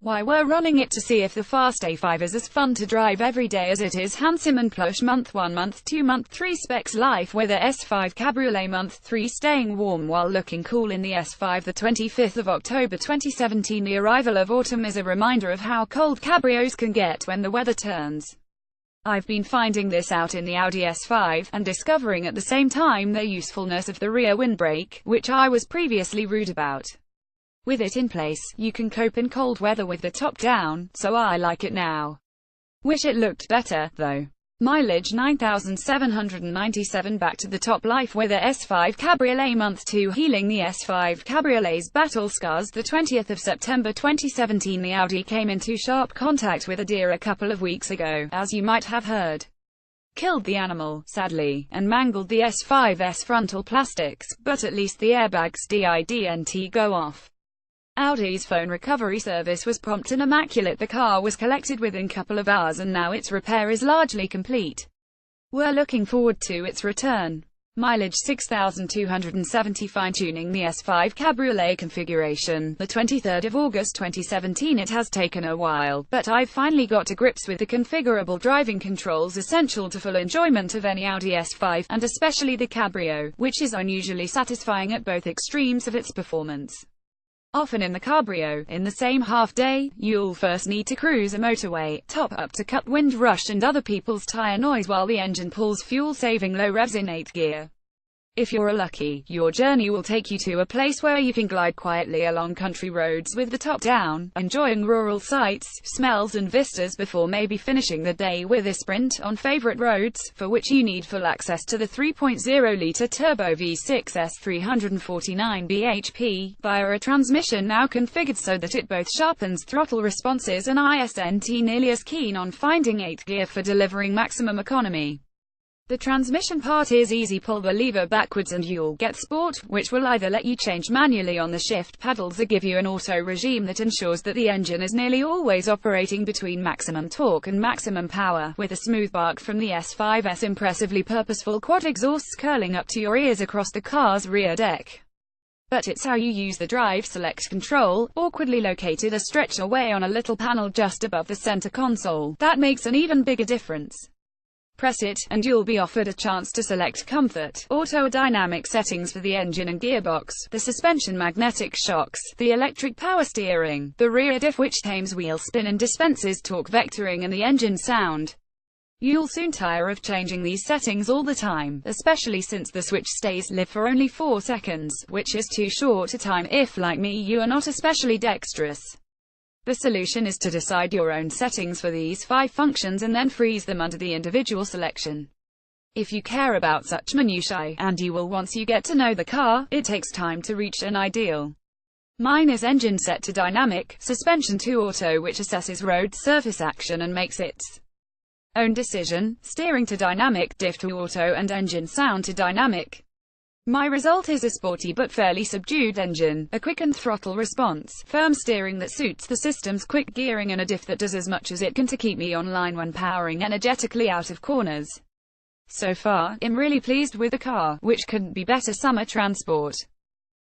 Why, we're running it to see if the fast A5 is as fun to drive every day as it is handsome and plush. Month 1, Month 2, Month 3 specs: life with a S5 Cabriolet. Month 3 staying warm while looking cool in the S5. The 25th of October 2017. The arrival of autumn is a reminder of how cold cabrios can get when the weather turns. I've been finding this out in the Audi S5, and discovering at the same time the usefulness of the rear windbreak, which I was previously rude about. With it in place, you can cope in cold weather with the top down, so I like it now. Wish it looked better, though. Mileage 9,797. Back to the top: life with a S5 Cabriolet. Month 2 healing the S5 Cabriolet's battle scars. The 20th of September 2017. The Audi came into sharp contact with a deer a couple of weeks ago, as you might have heard. Killed the animal, sadly, and mangled the S5's frontal plastics, but at least the airbags didn't go off. Audi's phone recovery service was prompt and immaculate. The car was collected within a couple of hours and now its repair is largely complete. We're looking forward to its return. Mileage 6,270. Fine-tuning the S5 Cabriolet configuration. The 23rd of August 2017. It has taken a while, but I've finally got to grips with the configurable driving controls essential to full enjoyment of any Audi S5, and especially the Cabrio, which is unusually satisfying at both extremes of its performance. Often in the Cabrio, in the same half-day, you'll first need to cruise a motorway, top up to cut wind rush and other people's tire noise while the engine pulls fuel-saving low revs in 8th gear. If you're lucky, your journey will take you to a place where you can glide quietly along country roads with the top down, enjoying rural sights, smells and vistas before maybe finishing the day with a sprint on favorite roads, for which you need full access to the 3.0-litre turbo V6's 349 bhp, via a transmission now configured so that it both sharpens throttle responses and isn't nearly as keen on finding 8th gear for delivering maximum economy. The transmission part is easy: pull the lever backwards and you'll get Sport, which will either let you change manually on the shift pedals or give you an auto regime that ensures that the engine is nearly always operating between maximum torque and maximum power, with a smooth bark from the S5's impressively purposeful quad exhausts curling up to your ears across the car's rear deck. But it's how you use the drive select control, awkwardly located a stretch away on a little panel just above the center console, that makes an even bigger difference. Press it, and you'll be offered a chance to select comfort, auto or dynamic settings for the engine and gearbox, the suspension, magnetic shocks, the electric power steering, the rear diff which tames wheel spin and dispenses torque vectoring, and the engine sound. You'll soon tire of changing these settings all the time, especially since the switch stays live for only 4 seconds, which is too short a time if, like me, you are not especially dexterous. The solution is to decide your own settings for these 5 functions and then freeze them under the individual selection. If you care about such minutiae, and you will once you get to know the car, it takes time to reach an ideal. Mine is engine set to dynamic, suspension to auto, which assesses road surface action and makes its own decision, steering to dynamic, diff to auto, and engine sound to dynamic. My result is a sporty but fairly subdued engine, a quickened throttle response, firm steering that suits the system's quick gearing, and a diff that does as much as it can to keep me online when powering energetically out of corners. So far, I'm really pleased with the car, which couldn't be better summer transport.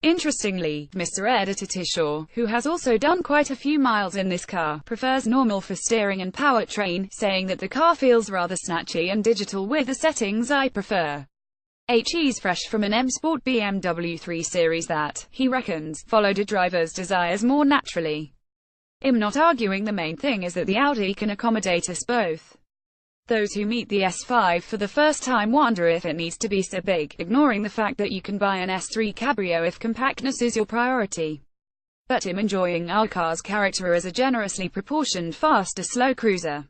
Interestingly, Mr. Editor Tishaw, who has also done quite a few miles in this car, prefers normal for steering and powertrain, saying that the car feels rather snatchy and digital with the settings I prefer. He's fresh from an M Sport BMW 3 Series that, he reckons, followed a driver's desires more naturally. I'm not arguing. The main thing is that the Audi can accommodate us both. Those who meet the S5 for the first time wonder if it needs to be so big, ignoring the fact that you can buy an S3 Cabrio if compactness is your priority. But I'm enjoying our car's character as a generously proportioned fast-to-slow cruiser.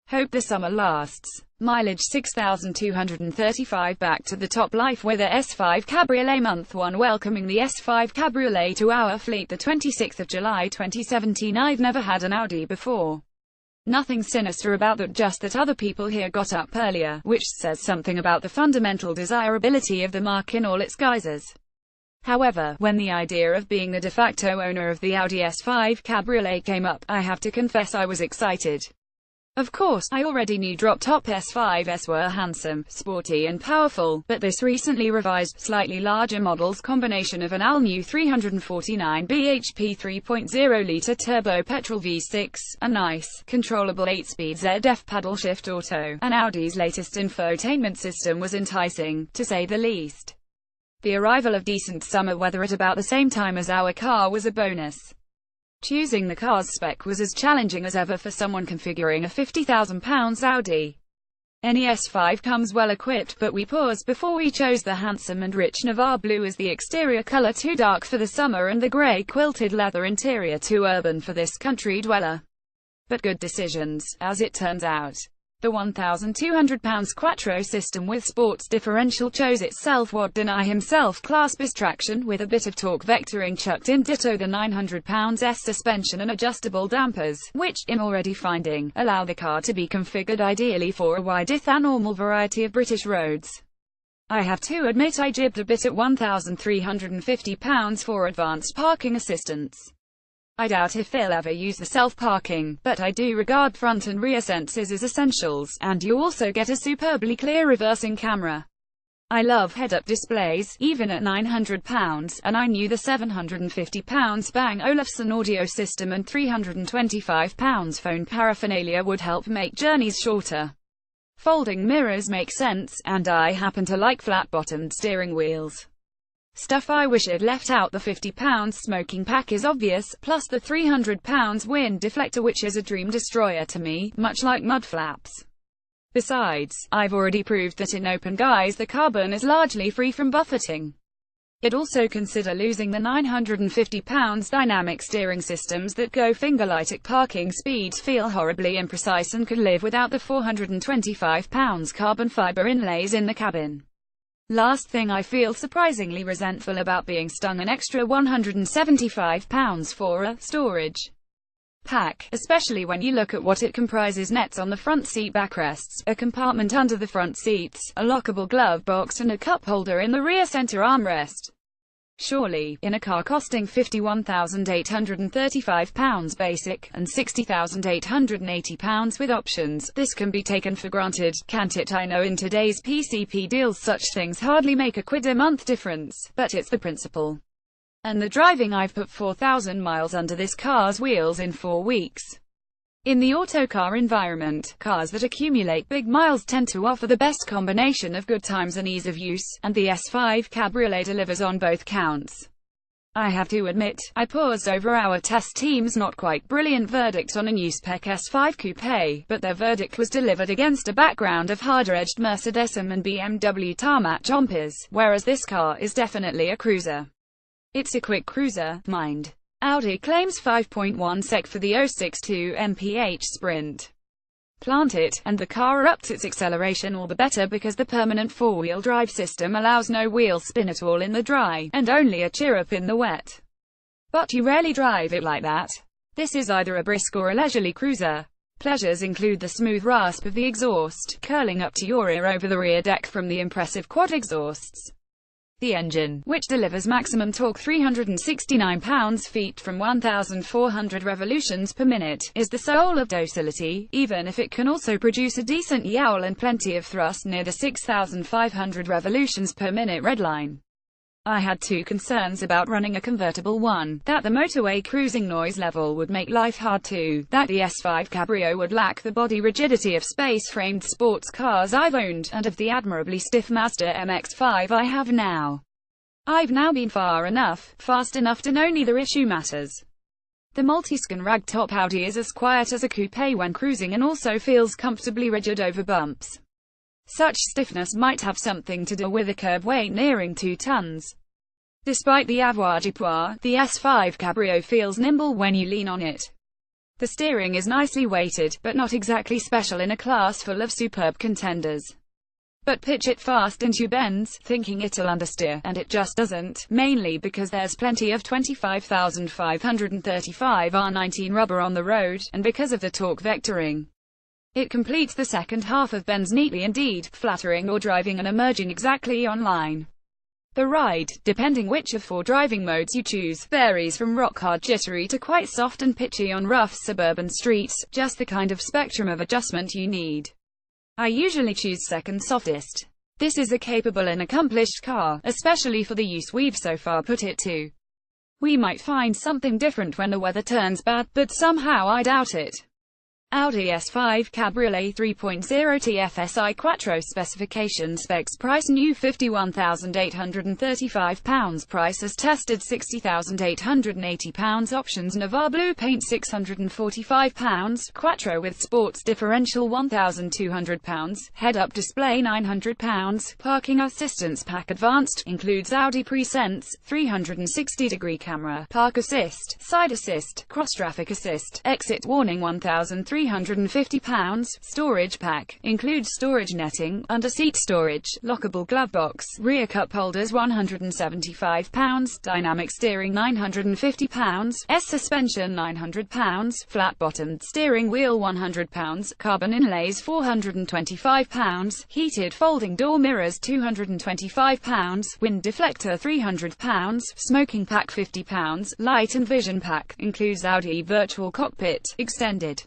Hope the summer lasts. Mileage 6,235. Back to the top: life with a S5 Cabriolet. Month 1 welcoming the S5 Cabriolet to our fleet. The 26th of July 2017. I've never had an Audi before. Nothing sinister about that, just that other people here got up earlier, which says something about the fundamental desirability of the marque in all its guises. However, when the idea of being the de facto owner of the Audi S5 Cabriolet came up, I have to confess I was excited. Of course, I already knew drop-top S5s were handsome, sporty and powerful, but this recently revised, slightly larger model's combination of an all-new 349 bhp 3.0-litre turbo petrol V6, a nice, controllable 8-speed ZF paddle shift auto, and Audi's latest infotainment system was enticing, to say the least. The arrival of decent summer weather at about the same time as our car was a bonus. Choosing the car's spec was as challenging as ever for someone configuring a £50,000 Audi. Any S5 comes well equipped, but we paused before we chose the handsome and rich Navarre blue as the exterior colour too dark for the summer and the grey quilted leather interior too urban for this country dweller. But good decisions, as it turns out. The £1,200 Quattro system with sports differential chose itself what deny himself class bis traction with a bit of torque vectoring chucked in, ditto the £900 S suspension and adjustable dampers, which, in already finding, allow the car to be configured ideally for a width and normal variety of British roads. I have to admit I jibbed a bit at £1,350 for advanced parking assistance. I doubt if they'll ever use the self-parking, but I do regard front and rear sensors as essentials, and you also get a superbly clear reversing camera. I love head-up displays, even at £900, and I knew the £750 Bang Olufsen audio system and £325 phone paraphernalia would help make journeys shorter. Folding mirrors make sense, and I happen to like flat-bottomed steering wheels. Stuff I wish I'd left out: the £50 smoking pack is obvious, plus the £300 wind deflector, which is a dream destroyer to me, much like mud flaps. Besides, I've already proved that in open guise the carbon is largely free from buffeting. I'd also consider losing the £950 dynamic steering systems that go fingerlight at parking speeds, feel horribly imprecise, and could live without the £425 carbon fibre inlays in the cabin. Last thing, I feel surprisingly resentful about being stung an extra £175 for a storage pack, especially when you look at what it comprises: nets on the front seat backrests, a compartment under the front seats, a lockable glove box, and a cup holder in the rear center armrest. Surely, in a car costing £51,835 basic, and £60,880 with options, this can be taken for granted, can't it? I know in today's PCP deals such things hardly make a quid a month difference, but it's the principle. And the driving. I've put 4,000 miles under this car's wheels in 4 weeks. In the autocar environment, cars that accumulate big miles tend to offer the best combination of good times and ease of use, and the S5 Cabriolet delivers on both counts. I have to admit, I paused over our test team's not quite brilliant verdict on a new spec S5 coupe, but their verdict was delivered against a background of harder-edged Mercedes-M and BMW tarmac jumpers, whereas this car is definitely a cruiser. It's a quick cruiser, mind. Audi claims 5.1 sec for the 062 mph Sprint. Plant it, and the car ups its acceleration all the better because the permanent four-wheel drive system allows no wheel spin at all in the dry, and only a chirrup in the wet. But you rarely drive it like that. This is either a brisk or a leisurely cruiser. Pleasures include the smooth rasp of the exhaust, curling up to your ear over the rear deck from the impressive quad exhausts. The engine, which delivers maximum torque 369 pounds-feet from 1,400 revolutions per minute, is the soul of docility, even if it can also produce a decent yowl and plenty of thrust near the 6,500 revolutions per minute redline. I had two concerns about running a convertible: one, that the motorway cruising noise level would make life hard; two, that the S5 Cabrio would lack the body rigidity of space-framed sports cars I've owned, and of the admirably stiff Mazda MX-5 I have now. I've now been far enough, fast enough to know neither issue matters. The multi-skin ragtop Audi is as quiet as a coupe when cruising and also feels comfortably rigid over bumps. Such stiffness might have something to do with a curb weight nearing 2 tons. Despite the avoirdupois, the S5 Cabrio feels nimble when you lean on it. The steering is nicely weighted, but not exactly special in a class full of superb contenders. But pitch it fast into bends, thinking it'll understeer, and it just doesn't, mainly because there's plenty of 25,535 R19 rubber on the road, and because of the torque vectoring. It completes the second half of bends neatly indeed, flattering or driving and emerging exactly on line. The ride, depending which of 4 driving modes you choose, varies from rock-hard jittery to quite soft and pitchy on rough suburban streets, just the kind of spectrum of adjustment you need. I usually choose second softest. This is a capable and accomplished car, especially for the use we've so far put it to. We might find something different when the weather turns bad, but somehow I doubt it. Audi S5 Cabriolet 3.0 TFSI Quattro specification specs price new £51,835 price as tested £60,880 options Navarre blue paint £645 Quattro with sports differential £1,200 head-up display £900 parking assistance pack advanced includes Audi Presense 360-degree camera park assist side assist cross traffic assist exit warning £1,350 storage pack includes storage netting, under-seat storage, lockable glove box, rear cup holders £175, dynamic steering £950, suspension £900, flat-bottomed steering wheel £100, carbon inlays £425, heated folding door mirrors £225, wind deflector £300, smoking pack £50, light and vision pack includes Audi virtual cockpit extended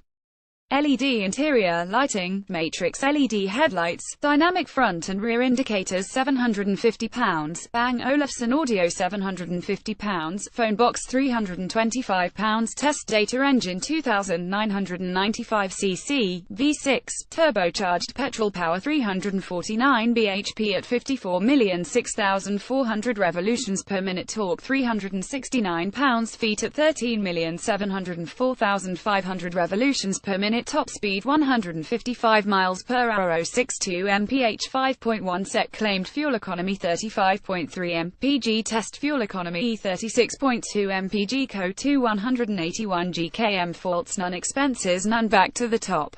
LED interior lighting, matrix LED headlights, dynamic front and rear indicators £750, Bang Olufsen audio £750, phone box £325, test data engine 2995 cc, V6, turbocharged petrol power 349 bhp at 54,006,400 revolutions per minute, torque 369 pounds-feet at 13,704,500 revolutions per minute, top speed 155 miles per hour, 062 mph, 5.1 sec, claimed fuel economy 35.3 mpg, test fuel economy 36.2 mpg, co 2 181 gkm, faults none, expenses none, back to the top.